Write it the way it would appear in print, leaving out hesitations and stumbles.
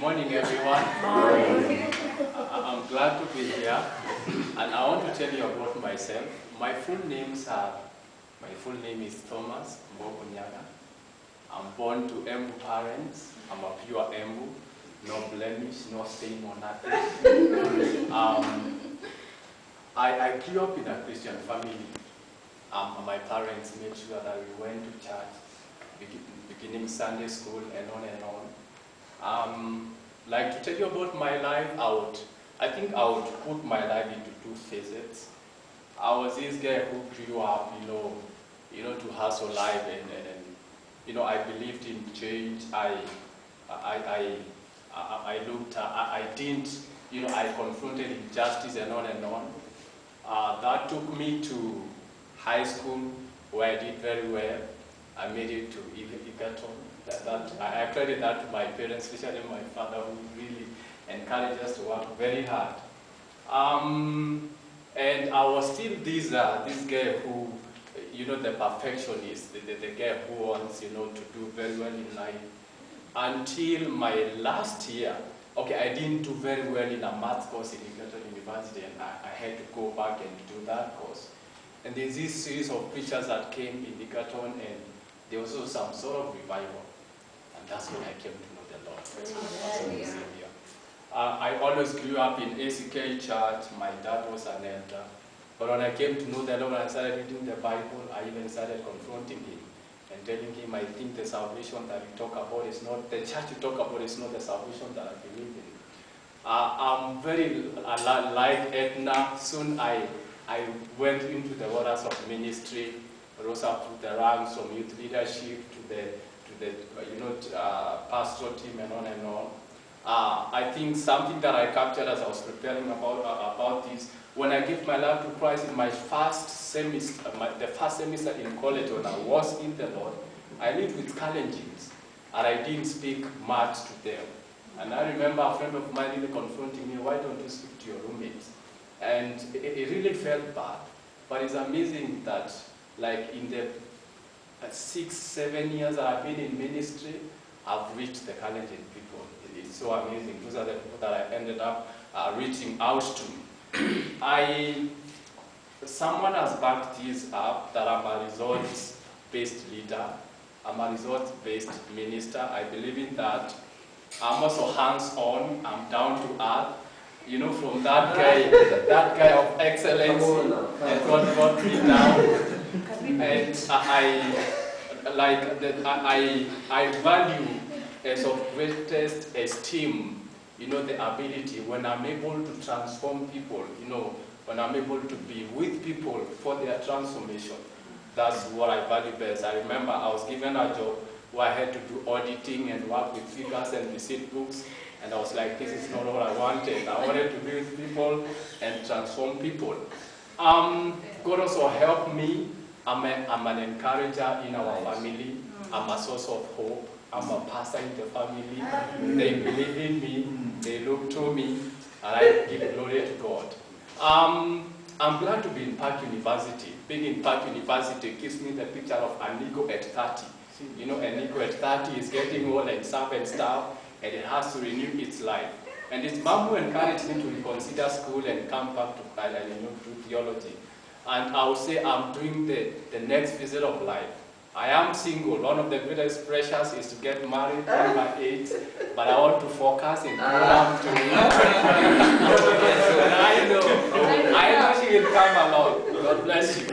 Morning, everyone. Morning. I'm glad to be here, and I want to tell you about myself. My full name is Thomas Mbokunyaga. I'm born to Embu parents. I'm a pure Embu, no blemish, no stain or nothing. I grew up in a Christian family. My parents made sure that we went to church, beginning Sunday school and on and on. Like to tell you about my life, I think I would put my life into two phases. I was this guy who grew up, to hustle life, and I believed in change. I confronted injustice and on and on. That took me to high school, where I did very well. I made it to Egerton. I credit that to my parents, especially my father, who really encouraged us to work very hard. And I was still this guy who, the perfectionist, the guy who wants, to do very well in life. Until my last year, okay, I didn't do very well in a math course in Egerton University, and I had to go back and do that course. And there's this series of preachers that came in Egerton, and there was also some sort of revival. And that's when I came to know the Lord as my Savior. I always grew up in ACK church. My dad was an elder. But when I came to know the Lord and I started reading the Bible, I even started confronting him and telling him, I think the salvation that you talk about is not, the church you talk about is not the salvation that I believe in. I'm very like Edna. Soon I went into the waters of ministry, rose up through the ranks from youth leadership to the pastoral team and on and on. I think something that I captured as I was preparing about this, when I gave my life to Christ in my first semester, the first semester in college when I was in the Lord, I lived with Kalenjins, and I didn't speak much to them. And I remember a friend of mine really confronting me, why don't you speak to your roommates? And it really felt bad. But it's amazing that, like in the 6-7 years that I've been in ministry, I've reached the Kalenjin people. It's so amazing. Those are the people that I ended up reaching out to. Someone has backed this up that I'm a results-based leader. I'm a results-based minister. I believe in that. I'm also hands-on. I'm down to earth. From that guy of excellence, and God brought me down. And I value as of greatest esteem, the ability when I'm able to transform people, when I'm able to be with people for their transformation. That's what I value best. I remember I was given a job where I had to do auditing and work with figures and receipt books. And I was like, this is not what I wanted. I wanted to be with people and transform people. God also helped me. I'm an encourager in our family. I'm a source of hope. I'm a pastor in the family. They believe in me. They look to me. And I give glory to God. I'm glad to be in Park University. Being in Park University gives me the picture of an ego at 30. An ego at 30 is getting old and stuff, and it has to renew its life. And it's mom who encouraged me to reconsider school and come back to do theology. And I would say I'm doing the next visit of life. I am single. One of the greatest pressures is to get married at my age, but I want to focus in program to me. I know she will come along. God bless you.